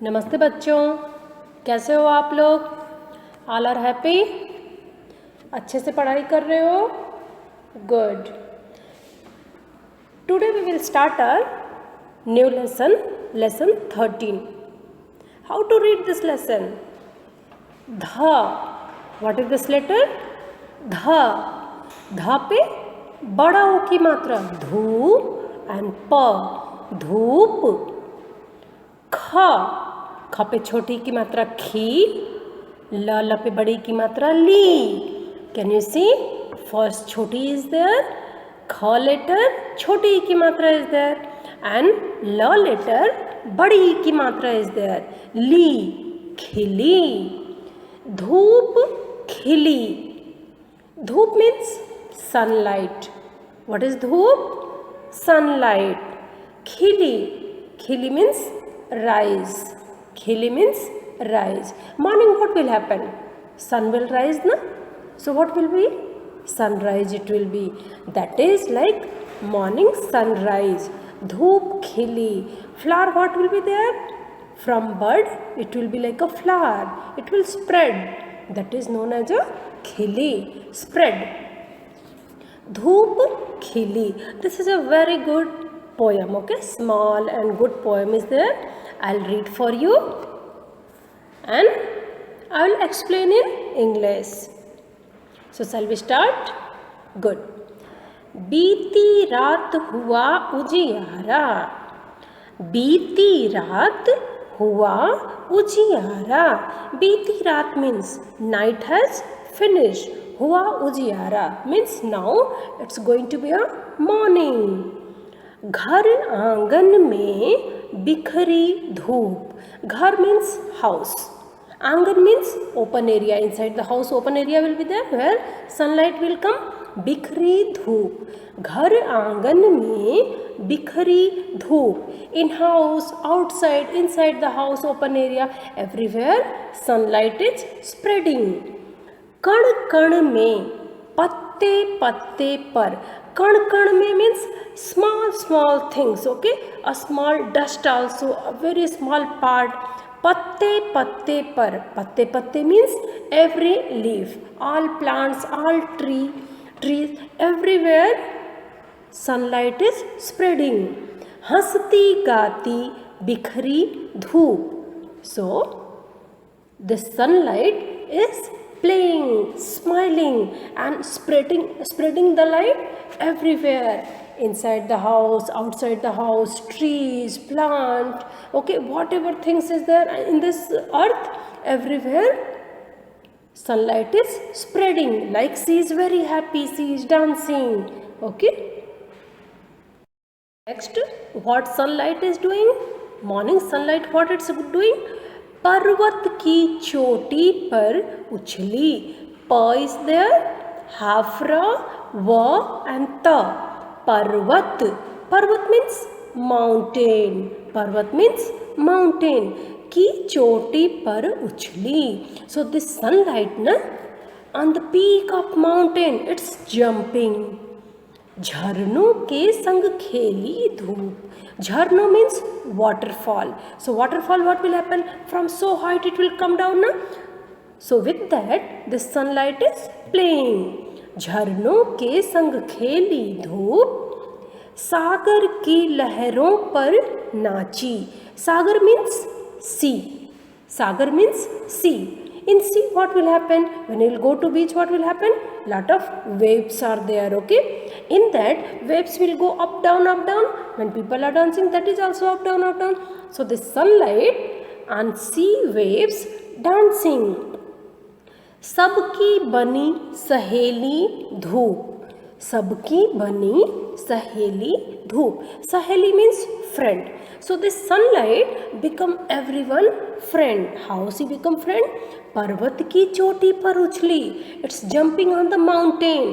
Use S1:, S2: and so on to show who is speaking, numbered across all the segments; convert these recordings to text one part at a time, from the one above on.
S1: नमस्ते बच्चों, कैसे हो आप लोग? All are happy? अच्छे से पढ़ाई कर रहे हो? Good. Today we will start our new lesson 13. How to read this lesson? ध. What is this letter? ध. ध पे बड़ा ओ की मात्रा धू एंड प, धूप. ख. ख पे छोटी की मात्रा खी, ल पे बड़ी की मात्रा ली. Can you see? फर्स्ट छोटी इज देयर, ख लेटर छोटी की मात्रा इज देयर एंड ल लेटर बड़ी की मात्रा इज देयर. ली, खिली. धूप खिली. धूप मीन्स sunlight. What is धूप? Sunlight. खिली. खिली means rise. Khili means rise. Morning what will happen? Sun will rise, na? So what will be? Sunrise it will be. That is like morning sunrise. Dhoop khili. Flower what will be there? From bud it will be like a flower. It will spread. That is known as a khili. Spread. Dhoop khili. This is a very good poem, okay? Small and good poem is there. I'll read for you and I will explain in English. So shall we start? Good. बीती रात हुआ उजियारा. बीती रात हुआ उजियारा. बीती रात means night has finished. हुआ उजियारा means now it's going to be a morning. घर आंगन में बिखरी धूप. घर means house. आंगन means open area. Inside the house open area will be there where sunlight will come. बिखरी धूप. घर आंगन में बिखरी धूप. In house, outside, inside the house open area, everywhere sunlight is spreading. कण कण में, पत्ते पत्ते पर. कण कण में means small things, okay? A small dust also, a very small part. पत्ते पत्ते पर. पत्ते पत्ते means every leaf, all plants, all trees, everywhere sunlight is spreading. हंसती गाती बिखरी धूप. So the sunlight is playing, smiling and spreading the light everywhere. Inside the house, outside the house, trees, plant, okay, whatever things is there in this earth, everywhere sunlight is spreading. Like she is very happy, she is dancing, okay. Next, what sunlight is doing? Morning sunlight, what it's doing? पर्वत की चोटी पर उछली. प is there, हाफरा, व and त. पर्वत. पर्वत means mountain. पर्वत means mountain. की चोटी पर उछली. So this sunlight na on the peak of mountain it's jumping. झरनों के संग खेली धूप. झरना means waterfall. So waterfall what will happen? From so height it will come down, na? So with that the sunlight is playing. झरनों के संग खेली धूप. सागर की लहरों पर नाची. सागर means sea. Sagar means sea. In sea what will happen? When you will go to beach what will happen? Lot of waves are there, okay? In that waves will go up down. When people are dancing that is also up down. So the sunlight and sea waves dancing. सबकी बनी सहेली धूप. सबकी बनी सहेली धूप. सहेली means friend. So this sunlight become everyone friend. How she become friend? पर्वत की चोटी पर उछली. It's jumping on the mountain.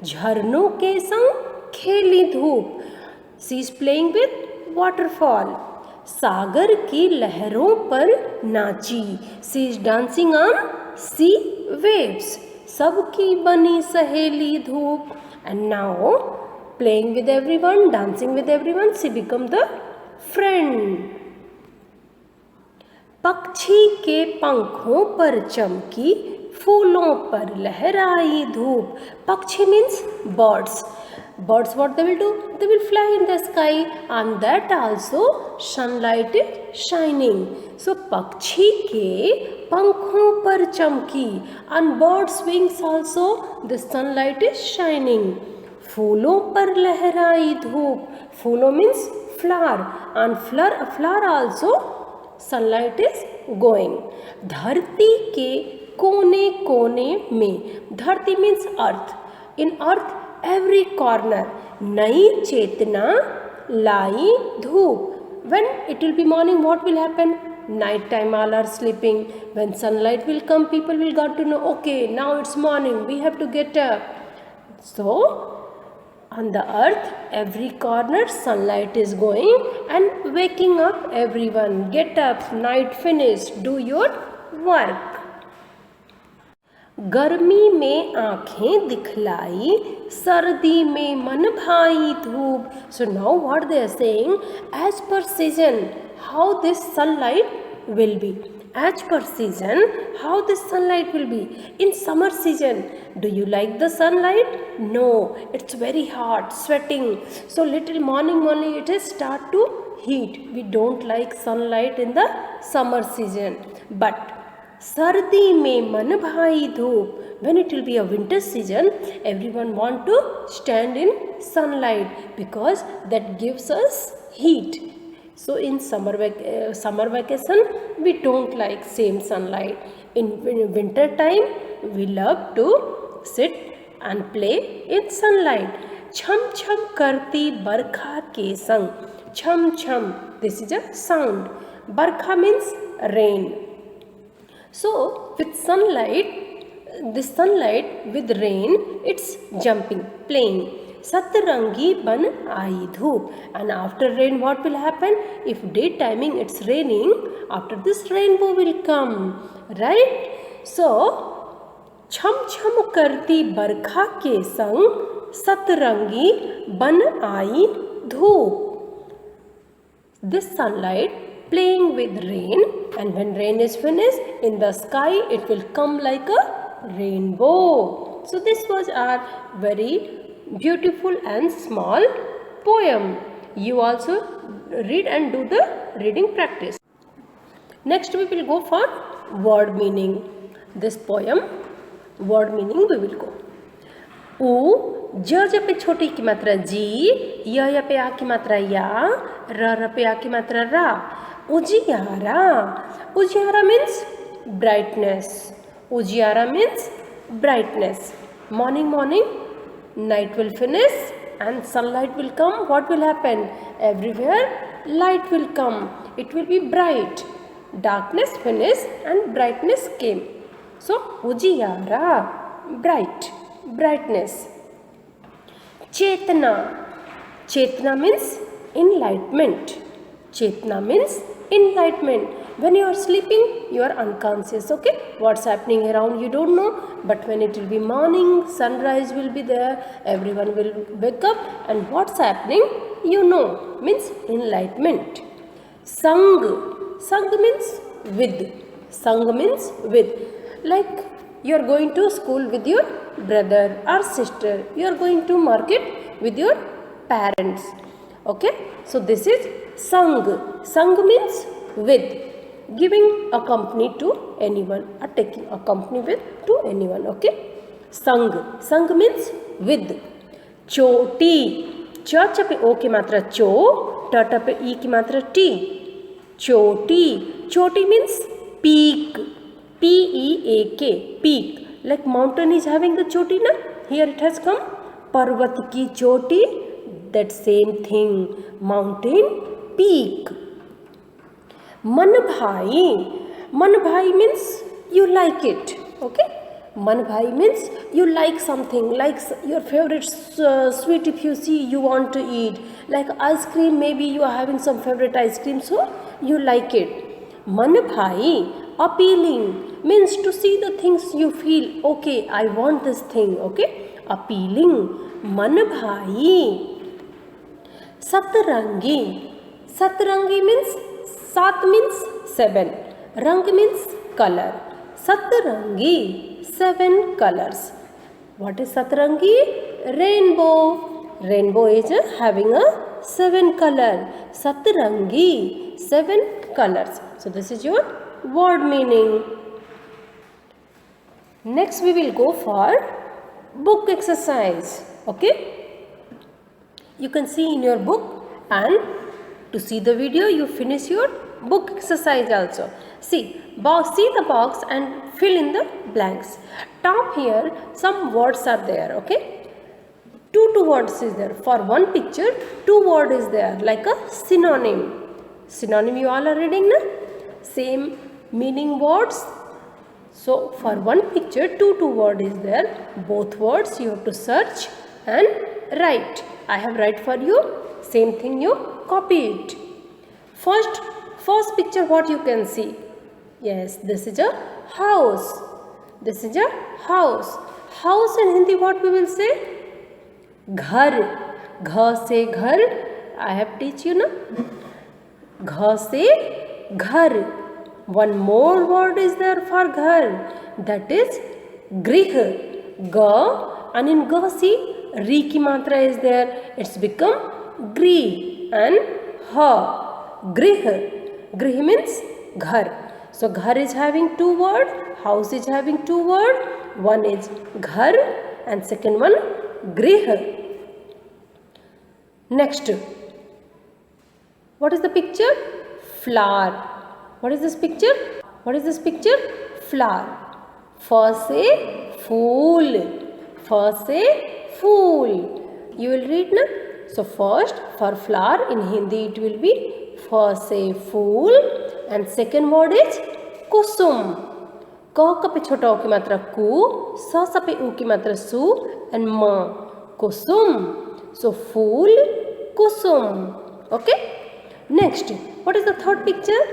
S1: झरनों के संग खेली धूप. She is playing with waterfall. सागर की लहरों पर नाची. She is dancing on sea waves. सबकी बनी सहेली धूप. And now playing with everyone, dancing with everyone, she become the friend. पक्षी के पंखों पर चमकी, फूलों पर लहराई धूप. Pakshi means birds. Birds, what they will do? They will fly in the sky, and that also sunlight is shining. So pakshi ke pankhon par chamki, and birds wings also the sunlight is shining. Phoolon par lehrai dhoop. Phoolon means flower, and flower also sunlight is going. धरती के कोने कोने में. धरती means earth. In earth every corner नई चेतना लाई धूप. When it will be morning, what will happen? Night time all are sleeping. When sunlight will come, people will got to know, okay, now it's morning, we have to get up. So on the earth every corner sunlight is going and waking up everyone. Get up, night finished, do your work. गर्मी में आँखें दिखलाई, सर्दी में मन भाई धूप. So now what they are saying, as per season how this sunlight will be. As per season how this sunlight will be. In summer season, do you like the sunlight? No, it's very hot, sweating. So little morning it is start to heat. We don't like sunlight in the summer season. But सर्दी में मन भाई धूप. When it will be a winter season, everyone want to stand in sunlight because that gives us heat. So in summer vacation we don't like same sunlight. In winter time we love to sit and play in sunlight. छम छम करती बरखा के संग. छम छम, this is a sound. Barkha means rain. So with sunlight, this sunlight with rain, it's jumping, playing. Satrangi ban aayi dhoop. And after rain what will happen? If day timing it's raining, after this rainbow will come, right? So छम छम करती बरखा के संग, सतरंगी बन आई धूप. This sunlight playing with rain, and when rain is finished, in the sky it will come like a rainbow. So this was our very beautiful and small poem. You also read and do the reading practice. Next we will go for word meaning. This poem, word meaning we will go. ऊ, ज पे छोटी की मात्रा जी, य पे आ की मात्रा या, र पे आ की मात्रा रा. उजियारा. उजियारा means brightness. Ujiara means brightness. Morning, night will finish and sunlight will come. What will happen? Everywhere light will come. It will be bright. Darkness finished and brightness came. So Ujiara, bright, brightness. Chetna. Chetna means enlightenment. Chetna means enlightenment. When you are sleeping, you are unconscious, okay? What's happening around you don't know, but when it will be morning, sunrise will be there, everyone will wake up, and what's happening, you know, means enlightenment. Sang. Sang means with. Sang means with. Like you are going to school with your brother or sister, you are going to market with your parents, okay? So this is sang. Sang means with, giving a company to anyone or taking a company with to anyone, okay? Sang. Sang means with. Choti. Ch पे ओ की मात्रा चो, ट पे ई की मात्रा T. Choti. Choti means peak. P-E-A-K, peak. Like mountain is having the choti, na? Here it has come. Parvat ki choti, that same thing. Mountain, peak. Man bhai. Man bhai means you like it, okay? Man bhai means you like something, like your favorite sweet if you see you want to eat. Like ice cream, maybe you are having some favorite ice cream, so you like it. Man bhai, appealing, means to see the things you feel, okay, I want this thing, okay? Appealing. Man bhai. Satrangi. Satrangi means, sat means 7. Rang means color. Satrangi, 7 colors. What is Satrangi? Rainbow. Rainbow is having a 7 color. Satrangi, 7 colors. So this is your word meaning. Next we will go for book exercise. Okay. You can see in your book, and to see the video you finish your book exercise also. See the box and fill in the blanks. Top here some words are there. Okay. Two words is there. For one picture 2 word is there, like a synonym. Synonym you all are reading na? Same meaning words. So for one picture 2 word is there. Both words you have to search and write. I have write for you. Same thing you copy it. First picture what you can see? Yes, this is a house. This is a house. House in Hindi what we will say? Ghar. Gha se ghar. I have teach you na? Gha se ghar. One more word is there for ghar. That is grih. Ga, and in ga see ri ki matra is there. It's become gri and ha. Grih. Grih means ghar. So ghar is having 2 word. House is having 2 word. One is ghar and second one grih. Next, what is the picture? Flower. What is this picture? What is this picture? Flower. Fa se fool. Fa se fool. You will read na? So first for flower in Hindi it will be fa se fool, and second word is kusum. Ka ka pe chota o ki matra ku, sa sa pe u ki matra su, and ma. Kusum. So fool, kusum. Okay. Next, what is the third picture?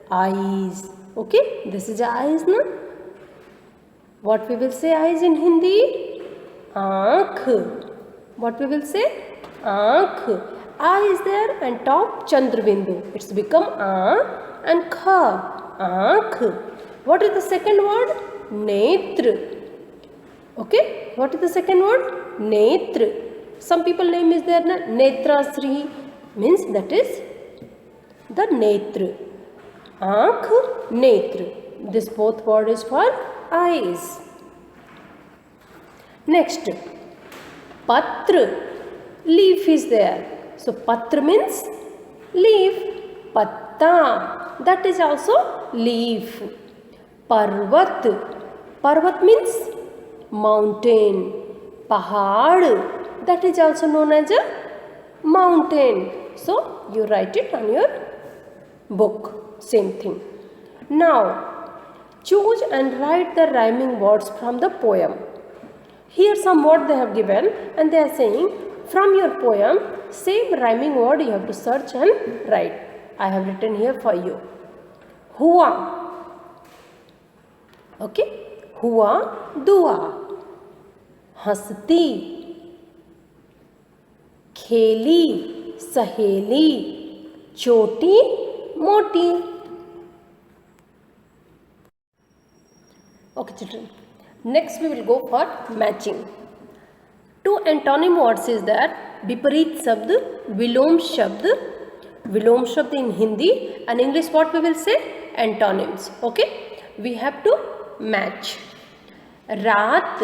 S1: Eyes. Okay. This is eyes, na? What we will say eyes in Hindi? Aankh. What we will say? Aankh. A is there and top Chandrabindu. It's become A and Kha. Aankh. What is the second word? Netra. Okay. What is the second word? Netra. Some people name is there na? Netra Sri. Means that is the Netra. Aankh, Netra. This both word is for eyes. Next, Patra. Leaf is there. So Patra means leaf. Patta. That is also leaf. Parvat. Parvat means mountain. Pahad. That is also known as a mountain. So you write it on your book. Same thing. Now choose and write the rhyming words from the poem. Here some word they have given and they are saying from your poem same rhyming word you have to search and write. I have written here for you. Hua. Okay. Hua dua. Hasti. Kheli, saheli, choti, moti. Okay children, next we will go for matching. 2 antonym words is there. Viparit shabd, vilom shabd. Vilom shabd in Hindi and English what we will say? Antonyms. Okay, we have to match. Raat.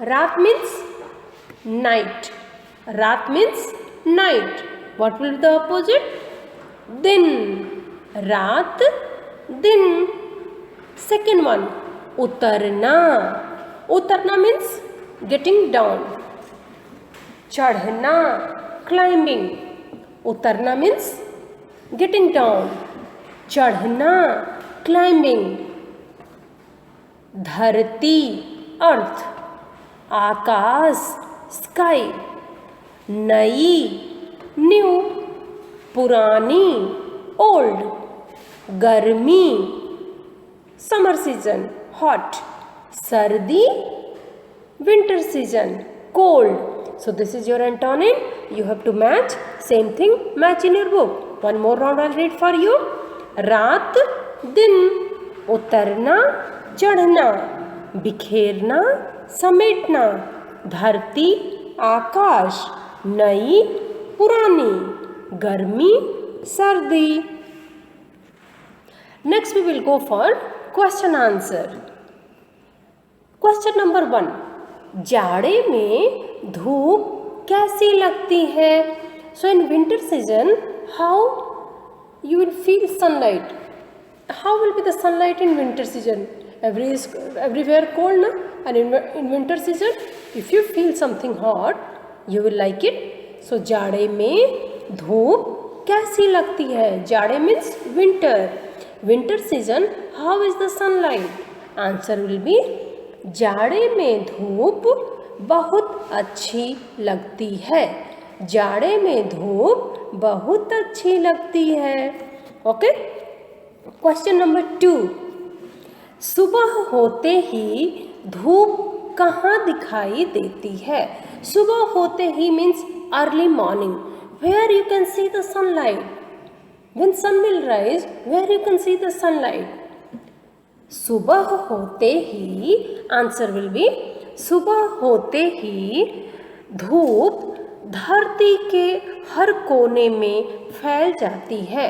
S1: Raat means night. Raat means night. What will be the opposite? Din. Raat, din. Second one, utarna. Utarna means getting down. Chadhna, climbing. Utarna means getting down. Chadhna, climbing. Dharti, earth. Akash, sky. Nai, new. Purani, old. Garmi, summer season, hot. Sardi, winter season, cold. So this is your antonym. You have to match. Same thing, match in your book. One more round I'll read for you. Raat, din. उतरना चढ़ना, बिखेरना समेटना, धरती आकाश, नई पुरानी, गर्मी सर्दी। Next we will go for question answer. Question number 1, जाड़े में धूप कैसी लगती है? So in winter season how you will feel sunlight? How will be the sunlight in winter season? Everywhere cold, na? And in winter season, if you feel something hot, you will like it. So जाड़े में धूप कैसी लगती है? जाड़े means winter. Winter season, how is the sunlight? Answer will be जाड़े में धूप बहुत अच्छी लगती है। जाड़े में धूप बहुत अच्छी लगती है। ओके, क्वेश्चन नंबर 2, सुबह होते ही धूप कहाँ दिखाई देती है? सुबह होते ही means early morning, where you can see the sunlight. When sun will rise, where you can see the sunlight? सुबह होते ही, आंसर विल बी सुबह होते ही धूप धरती के हर कोने में फैल जाती है।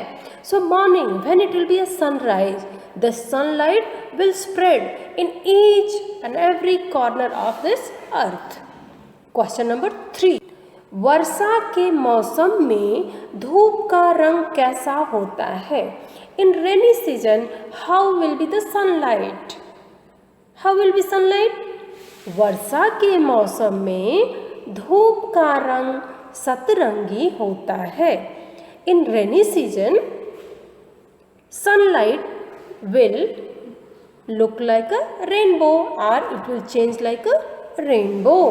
S1: So morning, when it will be a sunrise, the sunlight will spread in each and every corner of this earth. Question number 3, वर्षा के मौसम में धूप का रंग कैसा होता है? In rainy season how will be the sunlight? How will be sunlight? वर्षा के मौसम में धूप का रंग सतरंगी होता है। In rainy season sunlight will look like a rainbow or it will change like a rainbow.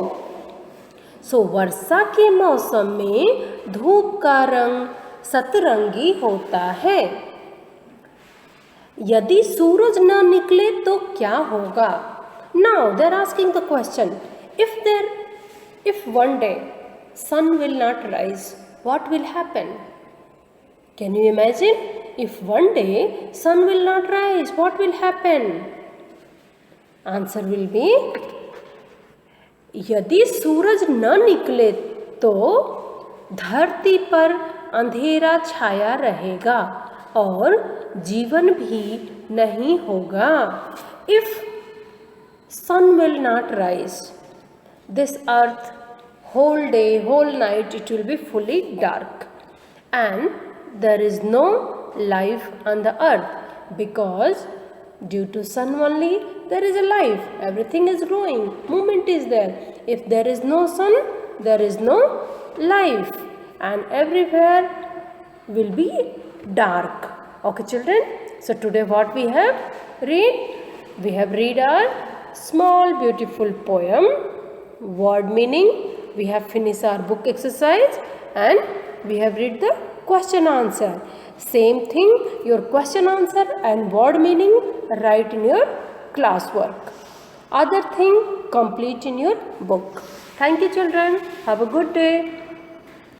S1: So वर्षा के मौसम में धूप का रंग सतरंगी होता है। यदि सूरज न निकले तो क्या होगा? Now they are asking the question, if one day sun will not rise, what will happen? Can you imagine? If one day sun will not rise, what will happen? Answer will be, यदि सूरज न निकले तो धरती पर अंधेरा छाया रहेगा और जीवन भी नहीं होगा। If sun will not rise, this earth whole day, whole night, it will be fully dark and there is no life on the earth, because due to sun only there is a life, everything is growing, movement is there. If there is no sun, there is no life and everywhere will be dark. Okay children, so today what we have read? We have read our small beautiful poem, word meaning, we have finished our book exercise and we have read the question answer. Same thing, your question answer and word meaning write in your classwork. Other thing complete in your book. Thank you children. Have a good day.